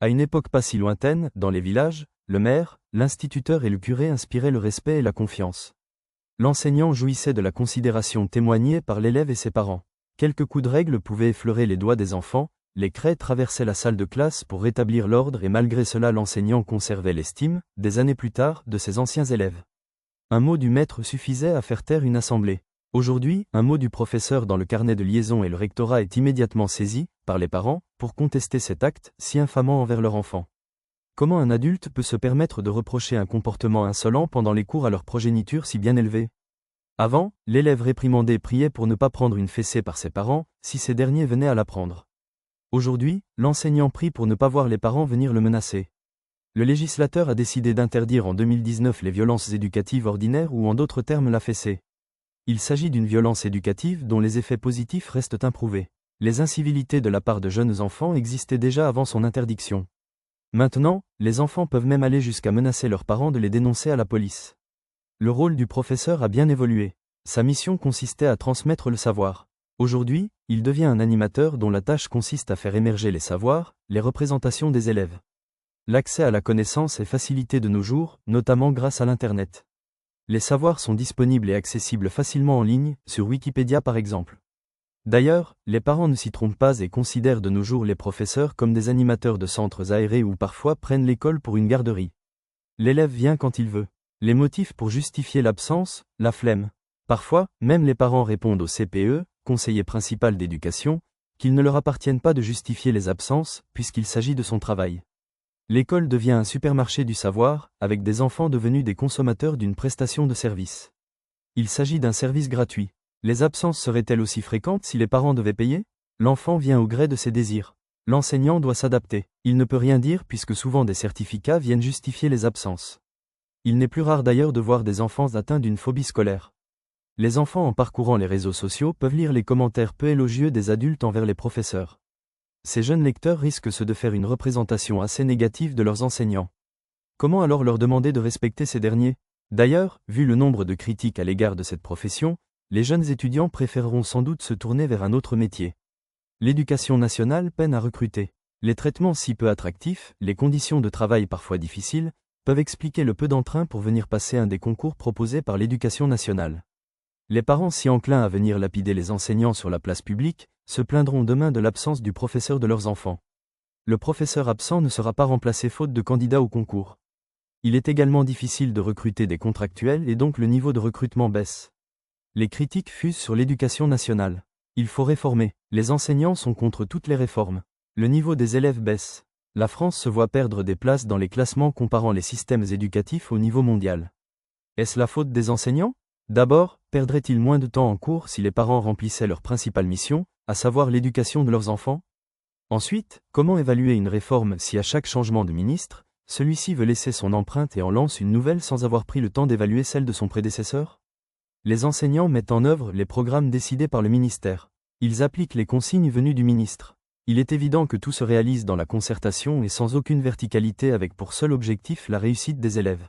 À une époque pas si lointaine, dans les villages, le maire, l'instituteur et le curé inspiraient le respect et la confiance. L'enseignant jouissait de la considération témoignée par l'élève et ses parents. Quelques coups de règle pouvaient effleurer les doigts des enfants, les craies traversaient la salle de classe pour rétablir l'ordre et malgré cela l'enseignant conservait l'estime, des années plus tard, de ses anciens élèves. Un mot du maître suffisait à faire taire une assemblée. Aujourd'hui, un mot du professeur dans le carnet de liaison et le rectorat est immédiatement saisi, par les parents, pour contester cet acte, si infamant envers leur enfant. Comment un adulte peut se permettre de reprocher un comportement insolent pendant les cours à leur progéniture si bien élevée? Avant, l'élève réprimandé priait pour ne pas prendre une fessée par ses parents, si ces derniers venaient à la prendre. Aujourd'hui, l'enseignant prie pour ne pas voir les parents venir le menacer. Le législateur a décidé d'interdire en 2019 les violences éducatives ordinaires ou en d'autres termes la fessée. Il s'agit d'une violence éducative dont les effets positifs restent improuvés. Les incivilités de la part de jeunes enfants existaient déjà avant son interdiction. Maintenant, les enfants peuvent même aller jusqu'à menacer leurs parents de les dénoncer à la police. Le rôle du professeur a bien évolué. Sa mission consistait à transmettre le savoir. Aujourd'hui, il devient un animateur dont la tâche consiste à faire émerger les savoirs, les représentations des élèves. L'accès à la connaissance est facilité de nos jours, notamment grâce à l'Internet. Les savoirs sont disponibles et accessibles facilement en ligne, sur Wikipédia par exemple. D'ailleurs, les parents ne s'y trompent pas et considèrent de nos jours les professeurs comme des animateurs de centres aérés ou parfois prennent l'école pour une garderie. L'élève vient quand il veut. Les motifs pour justifier l'absence, la flemme. Parfois, même les parents répondent au CPE, conseiller principal d'éducation, qu'il ne leur appartienne pas de justifier les absences, puisqu'il s'agit de son travail. L'école devient un supermarché du savoir, avec des enfants devenus des consommateurs d'une prestation de service. Il s'agit d'un service gratuit. Les absences seraient-elles aussi fréquentes si les parents devaient payer? L'enfant vient au gré de ses désirs. L'enseignant doit s'adapter. Il ne peut rien dire puisque souvent des certificats viennent justifier les absences. Il n'est plus rare d'ailleurs de voir des enfants atteints d'une phobie scolaire. Les enfants en parcourant les réseaux sociaux peuvent lire les commentaires peu élogieux des adultes envers les professeurs. Ces jeunes lecteurs risquent de faire une représentation assez négative de leurs enseignants. Comment alors leur demander de respecter ces derniers? D'ailleurs, vu le nombre de critiques à l'égard de cette profession, les jeunes étudiants préféreront sans doute se tourner vers un autre métier. L'éducation nationale peine à recruter. Les traitements si peu attractifs, les conditions de travail parfois difficiles, peuvent expliquer le peu d'entrain pour venir passer un des concours proposés par l'éducation nationale. Les parents si enclins à venir lapider les enseignants sur la place publique, se plaindront demain de l'absence du professeur de leurs enfants. Le professeur absent ne sera pas remplacé faute de candidats au concours. Il est également difficile de recruter des contractuels et donc le niveau de recrutement baisse. Les critiques fusent sur l'éducation nationale. Il faut réformer. Les enseignants sont contre toutes les réformes. Le niveau des élèves baisse. La France se voit perdre des places dans les classements comparant les systèmes éducatifs au niveau mondial. Est-ce la faute des enseignants? D'abord, perdraient-ils moins de temps en cours si les parents remplissaient leur principale mission, à savoir l'éducation de leurs enfants? Ensuite, comment évaluer une réforme si à chaque changement de ministre, celui-ci veut laisser son empreinte et en lance une nouvelle sans avoir pris le temps d'évaluer celle de son prédécesseur? Les enseignants mettent en œuvre les programmes décidés par le ministère. Ils appliquent les consignes venues du ministre. Il est évident que tout se réalise dans la concertation et sans aucune verticalité avec pour seul objectif la réussite des élèves.